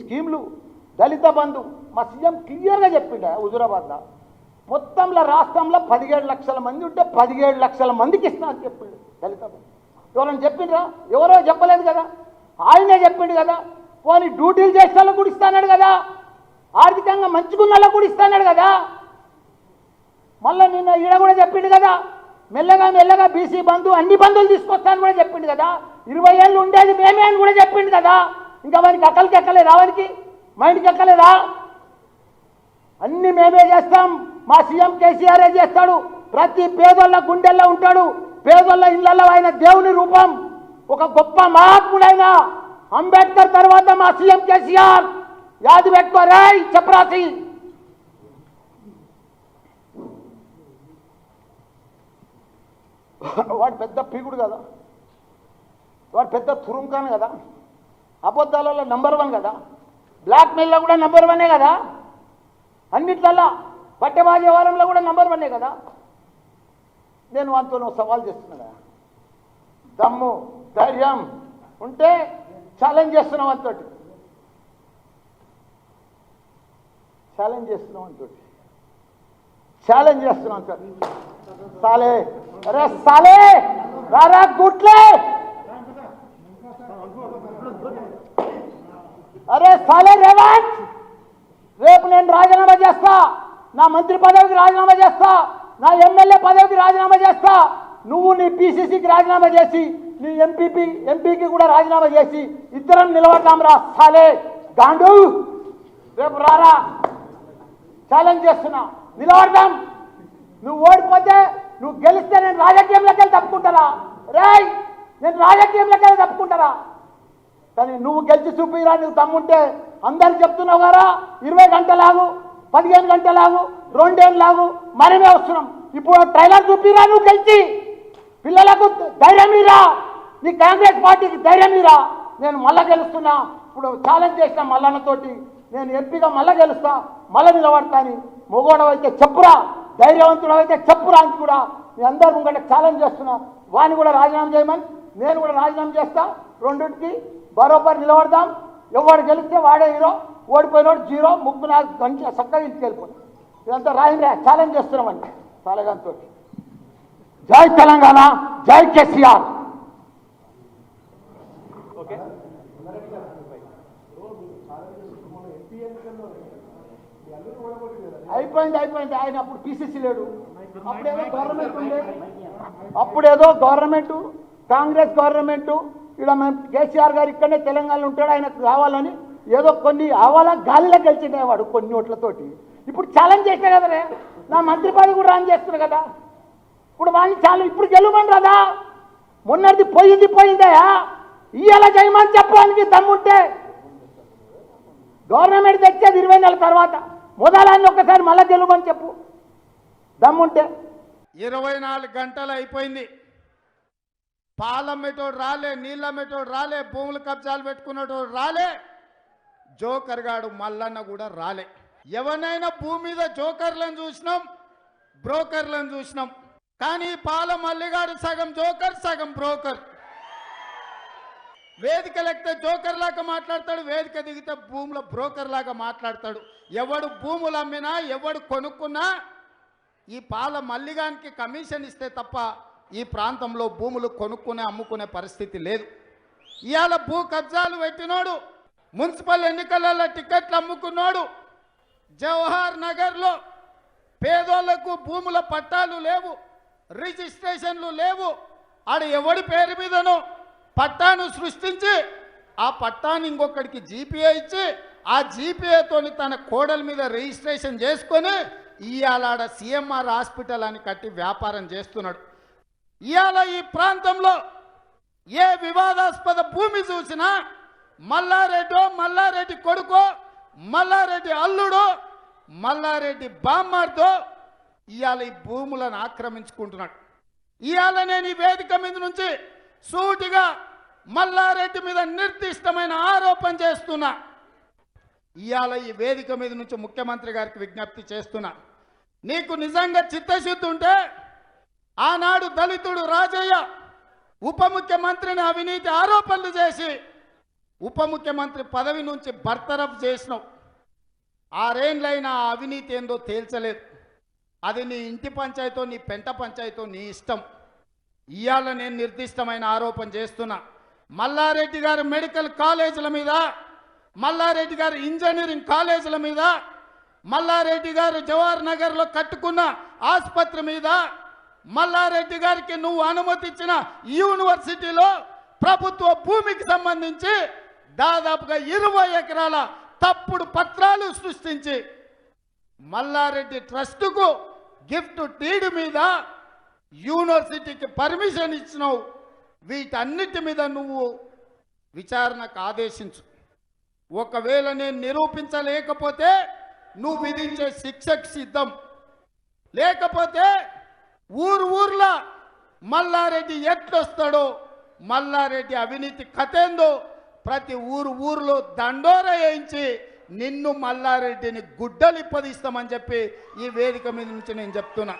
స్కీమ్లు దళిత బంధు మా సీఎం క్లియర్గా చెప్పిండే హుజూరాబాద్లో మొత్తంలో రాష్ట్రంలో 17 లక్షల మంది ఉంటే 17 లక్షల మందికి ఇస్తా అని చెప్పిండు దళిత బంధు. ఎవరైనా చెప్పిండ్రా? ఎవరో చెప్పలేదు కదా, ఆయనే చెప్పిండు కదా. పోనీ డ్యూటీలు చేసే వాళ్ళకు కూడా ఇస్తాడు కదా, ఆర్థికంగా మంచుకున్న వాళ్ళకు కూడా ఇస్తాడు కదా. మళ్ళీ నిన్న ఈడ కూడా చెప్పిండు కదా, మెల్లగా మెల్లగా బీసీ బంధు అన్ని బంధువులు తీసుకొస్తాను కూడా చెప్పిండు కదా. 20 ఏళ్ళు ఉండేది మేమే అని కూడా చెప్పిండు కదా. ఇంకా వానికి అక్కలికి ఎక్కలేదా? వానికి మైండ్కి ఎక్కలేదా? అన్ని మేమే చేస్తాం, మా సీఎం కేసీఆరే చేస్తాడు. ప్రతి పేదోళ్ళ గుండెల్లో ఉంటాడు, పేదోళ్ళ ఇళ్లలో ఆయన దేవుని రూపం. ఒక గొప్ప మహాత్ముడైన అంబేద్కర్ తర్వాత మా సీఎం కేసీఆర్. యాది పెట్టుకోరాయ్ చపరాసి. వాడు పెద్ద పీకుడు కదా, వాడు పెద్ద తురుంకాను కదా, అబద్ధాలలో నంబర్ 1 కదా, బ్లాక్ మెయిల్లో కూడా నంబర్ 1 కదా, అన్నిట్లల్లా పట్టెబాజీ వ్యవహారంలో కూడా నంబర్ 1 కదా. నేను వాటితో సవాల్ చేస్తున్నా, దమ్ము ధైర్యం ఉంటే ఛాలెంజ్ చేస్తున్నాం అంతటి, ఛాలెంజ్ చేస్తున్నాం అంతటి, ఛాలెంజ్ చేస్తున్నాం అంతటి. సాలే, అరే సాలే రారా గుట్లే, అరే సాలే రేవంత్, రేపు నేను రాజీనామా చేస్తా, నా మంత్రి పదవికి రాజీనామా చేస్తా, నా ఎమ్మెల్యే పదవికి రాజీనామా చేస్తా. నువ్వు నీ పీసీసీకి రాజీనామా చేసి నీ ఎంపీకి కూడా రాజీనామా చేసి ఇద్దరం నిలబడతాం రా సాలే గాండు. రేపు రారా, ఛాలెంజ్ చేస్తున్నా, నిలబడతాం. నువ్వు ఓడిపోతే, నువ్వు గెలిస్తే నేను రాజకీయంలోకి వెళ్ళి తప్పుకుంటారా? రేయ్, నేను రాజకీయంలోకి వెళ్ళి తప్పుకుంటారా? కానీ నువ్వు గెలిచి చూపిరా, నువ్వు తమ్ముంటే. అందరికి చెప్తున్నావు కదా, 20 గంటలాగు, 15 గంటలాగు, 2 ఏళ్ళు లాగు, మనమే వస్తున్నాం. ఇప్పుడు ట్రైలర్ చూపిరా, నువ్వు గెలిచి పిల్లలకు ధైర్యం ఇరా, నీ కాంగ్రెస్ పార్టీకి ధైర్యం ఇరా. నేను మళ్ళా గెలుస్తున్నా, ఇప్పుడు ఛాలెంజ్ చేసిన మల్లన్నతోటి, నేను ఎంపీగా మళ్ళా గెలుస్తా, మళ్ళీ నిలబడతా అని. మొగోడవైతే చెప్పురా, ధైర్యవంతుడవైతే చెప్పురా అని కూడా మీ అందరూ ముంగట ఛాలెంజ్ చేస్తున్నా. వాడిని కూడా రాజీనామా చేయమని, నేను కూడా రాజీనామా చేస్తా. రెండింటికి బరోబర్ నిలబడదాం. ఎవడు గెలిస్తే వాడే హీరో, ఓడిపోయినోడు 0, ముగ్గు నాకు మంచిగా చక్కగా ఇంటికి వెళ్ళిపోతాం. ఇదంతా రాయండి, ఛాలెంజ్ చేస్తున్నామండి సాలగాంతో. జై తెలంగాణ, జై కేసీఆర్. అయిపోయింది. ఆయన అప్పుడు పీసీసీ లేడు, అప్పుడేదో గవర్నమెంట్ ఉండే, అప్పుడేదో గవర్నమెంట్, కాంగ్రెస్ గవర్నమెంట్. ఇక్కడ మేము కేసీఆర్ గారు ఇక్కడనే తెలంగాణలో ఉంటాడు, ఆయనకు రావాలని ఏదో కొన్ని అవాలా గాలిలో గెలిచిండే వాడు కొన్ని ఓట్లతోటి. ఇప్పుడు ఛాలెంజ్ చేసినా కదనే, నా మంత్రి పదవి కూడా రాని చేస్తున్నా కదా. ఇప్పుడు వాడిని ఇప్పుడు గెలవమని రాదా? మొన్నది పోయిందయా, ఇవాళ చేయమని చెప్పడానికి దమ్ముంటే. గవర్నమెంట్ తెచ్చేది 20 నెలల తర్వాత, మొదలాన్ని ఒక్కసారి మళ్ళా గెలవమని చెప్పు దమ్ముంటే. 24 గంటలు అయిపోయింది, పాలమ్మేటోడు రాలే, నీళ్ళమ్మేటోడు రాలే, భూములు కబ్జాలు పెట్టుకునేటోడు రాలే, జోకర్ గాడు మల్లన్న కూడా రాలే. ఎవరైనా భూమి మీద జోకర్లను చూసినాం, బ్రోకర్లను చూసినాం. కానీ పాల మల్లిగాడు సగం జోకర్, సగం బ్రోకర్. వేదిక లెక్కితే జోకర్ లాగా మాట్లాడతాడు, వేదిక దిగితే భూముల బ్రోకర్ లాగా మాట్లాడతాడు. ఎవడు భూములు అమ్మినా, ఎవడు కొనుక్కున్నా ఈ పాల మల్లిగానికి కమిషన్ ఇస్తే తప్ప ఈ ప్రాంతంలో భూములు కొనుక్కునే అమ్ముకునే పరిస్థితి లేదు. ఇవాళ భూ కబ్జాలు పెట్టినోడు, మున్సిపల్ ఎన్నికలలో టికెట్లు అమ్ముకున్నాడు, జవహర్ నగర్లో పేదోళ్లకు భూముల పట్టాలు లేవు, రిజిస్ట్రేషన్లు లేవు. ఆడ ఎవడి పేరు మీదనో పట్టాను సృష్టించి ఆ పట్టాన్ని ఇంకొకడికి జీపీఏ ఇచ్చి ఆ జీపీఏతోని తన కోడల మీద రిజిస్ట్రేషన్ చేసుకొని ఇవాళ ఆడ సిఎంఆర్ హాస్పిటల్ అని కట్టి వ్యాపారం చేస్తున్నాడు. ఇవాళ ఈ ప్రాంతంలో ఏ వివాదాస్పద భూమి చూసినా మల్లారెడ్డో, మల్లారెడ్డి కొడుకో, మల్లారెడ్డి అల్లుడో, మల్లారెడ్డి బామ్మార్దో ఇవాళ ఈ భూములను ఆక్రమించుకుంటున్నాడు. ఇవాళ నేను ఈ వేదిక మీద నుంచి సూటిగా మల్లారెడ్డి మీద నిర్దిష్టమైన ఆరోపణ చేస్తున్నా. ఇవాళ ఈ వేదిక మీద నుంచి ముఖ్యమంత్రి గారికి విజ్ఞప్తి చేస్తున్నా, నీకు నిజంగా చిత్తశుద్ధి ఉంటే ఆనాడు దళితుడు రాజయ్య ఉప ముఖ్యమంత్రిని అవినీతి ఆరోపణలు చేసి ఉప ముఖ్యమంత్రి పదవి నుంచి బర్తరఫ్ చేసినావు. 6 ఏళ్ళైనా ఆ అవినీతి ఏందో తేల్చలేదు. అది నీ ఇంటి పంచాయతో నీ పెంట పంచాయతో నీ ఇష్టం. ఇవాళ నేను నిర్దిష్టమైన ఆరోపణ చేస్తున్నా. మల్లారెడ్డి గారి మెడికల్ కాలేజీల మీద, మల్లారెడ్డి గారి ఇంజనీరింగ్ కాలేజీల మీద, మల్లారెడ్డి గారు జవహర్ నగర్లో కట్టుకున్న ఆసుపత్రి మీద, మల్లారెడ్డి గారికి నువ్వు అనుమతించిన యూనివర్సిటీలో ప్రభుత్వ భూమికి సంబంధించి దాదాపుగా 20 ఎకరాల తప్పుడు పత్రాలు సృష్టించి మల్లారెడ్డి ట్రస్టుకు గిఫ్ట్ డీడ్ మీద యూనివర్సిటీకి పర్మిషన్ ఇచ్చినావు. వీటన్నిటి మీద నువ్వు విచారణకు ఆదేశించు. ఒకవేళ నేను నిరూపించలేకపోతే నువ్వు విధించే శిక్షకు సిద్ధం. లేకపోతే ఊర్లో మల్లారెడ్డి ఎట్లొస్తాడో, మల్లారెడ్డి అవినీతి కథేందో ప్రతి ఊర్లో దండోర వేయించి నిన్ను మల్లారెడ్డిని గుడ్డలిప్పదీస్తామని చెప్పి ఈ వేదిక మీద నుంచి నేను చెప్తున్నా.